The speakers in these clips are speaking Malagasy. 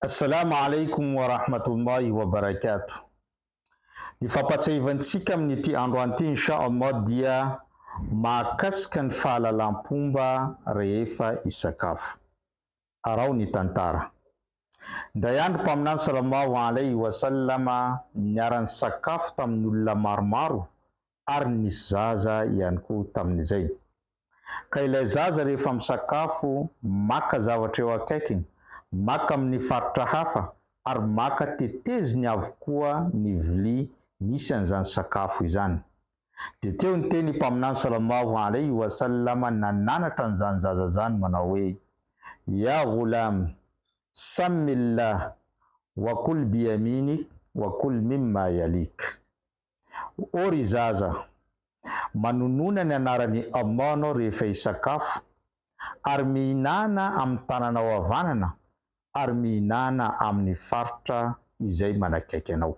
Assalamu alaikum wa rahmatullahi wa barakatuh. Ny fampatsahivantsika amin'ity andro anty inshallah dia mahakasika ny fahalalam-pomba rehefa hisakafo. Arao ny tantara. Ndray andro mpaminany sallallahu alaihi wasallama niara nisakafo tamin'ny olona maromaro ary nisy zaza ihany koa tamin'izay. Ka ilay zaza rehefa misakafo maka zavatra eo akaikiny, maka amin'ny faritra hafa ary maka teteziny avokoa ny vilia misy an'izany sakafo izany. Dia teo ny teny mpaminany sallallahu alaihi wasallama nananatra an'izany zaza zany manao hoe: ya ghulam, sammillah wa kul biyaminik wa kul mimma yalik. O ry zaza, manonona ny anaran'ny Allah anao rehefa hisakafo ary mihinana amin'ny tananao havanana ary mihinana amin'ny faritra izay manakaiky anao.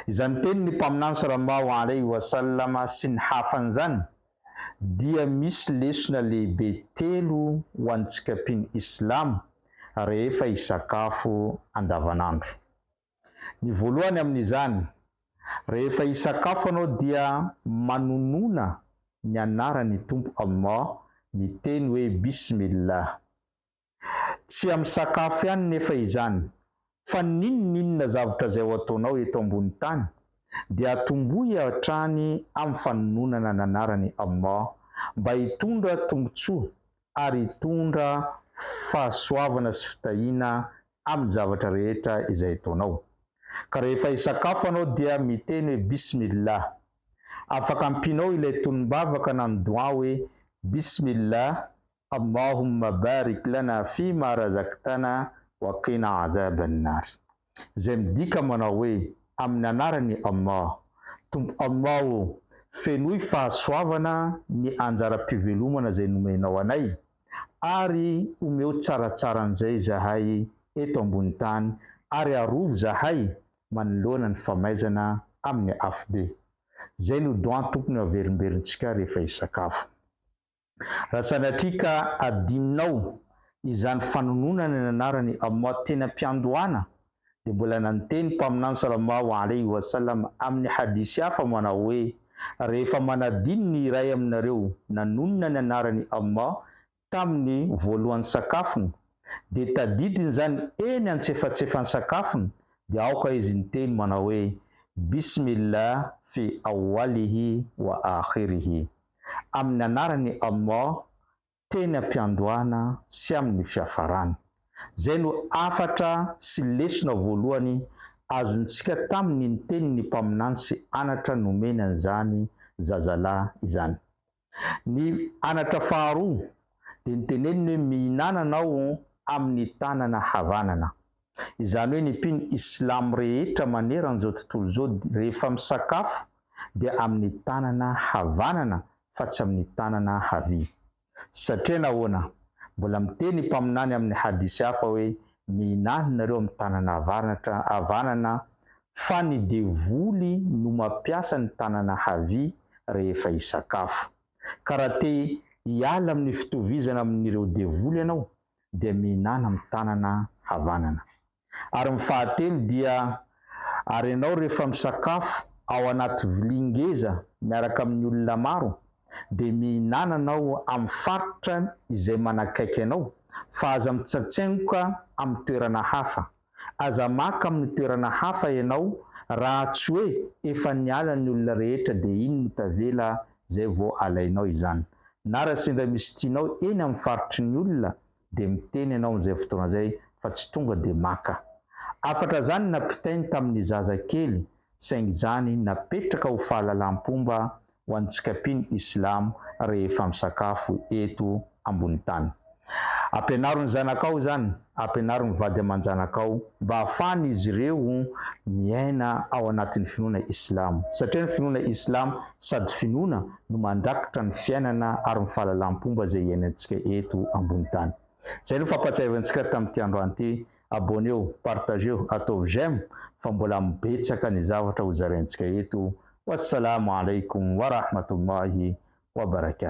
Izany teny ny mpaminany sallallahu alaihi wasallama sy ny hafan'izany dia misy lesona lehibe telo ho antsika mpino Islam rehefa hisakafo andavanandro. Ny voalohany amin'izany, rehefa hisakafo anao dia manonona ny anaran'ny Tompo Allah, miteny hoe bismillah. Tsy amin'ny sakafo ihany nefa izany, fa n'inona zavatra izay ho ataonao eto ambony tany dia atombohy hatrany amin'ny fanononana ny anaran'ny Allah mba hitondra tombotsoa ary hitondra fahasoavana sy fitahiana amin'ny zavatra rehetra izay ataonao. Ka rehefa hisakafo anao dia miteny hoe bismillah. Afaka ampinao ilay tonom-bavaka na ny doa hoe bismillah Allahumma barik lana fima razaktana wa qina adhaban nar. Izay midika manao hoe amin'ny anaran'ny Allah, Tompo Allah, fenoy fahasoavana ny anjara-pivelomana izay nomenao anay ary omeo tsaratsara'izay zahay eto ambony tany ary arovo zahay manoloana ny famaizana amin'ny afobe. Zay no doa tokony averimberitsika rehefa hisakafo. Raha sanatria ka adininao izany fanononana ny anaran'ny Allah tena ampiandohana, dia mbola nanteny mpaminany sallallahu alaihi wasallam amin'ny hadisy hafa manao hoe: rehefa manadino ny iray aminareo nanonona ny anaran'ny Allah tamin'ny voalohany sakafony, dia tadidiny zany eny antsefatsefany sakafony, dia aoka izy niteny manao hoe bismillah fi awwalihi wa akhirihi. Amin'ny anaran'ny Allah teny ampiandohana sy amin'ny fiafarany. Zay no afatra sy lesona voalohany azontsika tamin'ny niteny ny mpaminany sy anatra nomeny an'izany zazalahy izany. Ny anatra faharoa dia niteneniny hoe mihinana anao amin'ny tanana havanana. Izany hoe ny mpino Islam rehetra maneran'izao tontolo izao rehefa misakafo dia amin'ny tanana havanana fa tsy amin'ny tanana havia. Satria nahoana? Mbola miteny mpaminany amin'ny hadisy hafa hoe mihinana nareo amin'ny tanana havanana fa ny devoly no mampiasa ny tanana havia rehefa hisakafo. Ka raha te hiala amin'ny fitovizana amin'ireo devoly ianao dia mihinana amin'ny tanana havanana. Ary ny fahatelo dia ary ianao rehefa misakafo ao anaty vilia ngeza miaraka amin'ny olona maro dia mihinana anao amin'ny faritra izay manakaiky anao, fa aza mitsatsaingoka amin'ny toerana hafa. Aza maka amin'ny toerana hafa ianao raha tsy hoe efa niala ny olona rehetra dia iny no tavela zay vao alainao izany. Na raha sendra misy tianao eny amin'ny faritry ny olona dia miteny ianao amin'izay fotoana izay fa tsy tonga dia maka. Afatra zany nampitainy tamin'ny zaza kely, saingy zany napetraka ho fahalalam-pomba ho antsika mpino Islam rehefa misakafo eto ambony tany. Ampianaro ny zanakao zany, ampianaro ny vady aman-janakao mba ahafahany izy ireo miaina ao anatin'ny finoana Islam. Satria ny finoana Islam sady finoana no mandrakotra ny fiainana ary ny fahalalam-pomba izay iainantsika eto ambony tany. Zay no fampatsahivantsika tamin'ity andro anty. Abonnez-vous, partagez-vous, ataovy j'aime fa mbola mibetsaka ny zavatra ho zaraintsika eto. Wassalamu alaikum wa rahmatullahi wa barakatuh.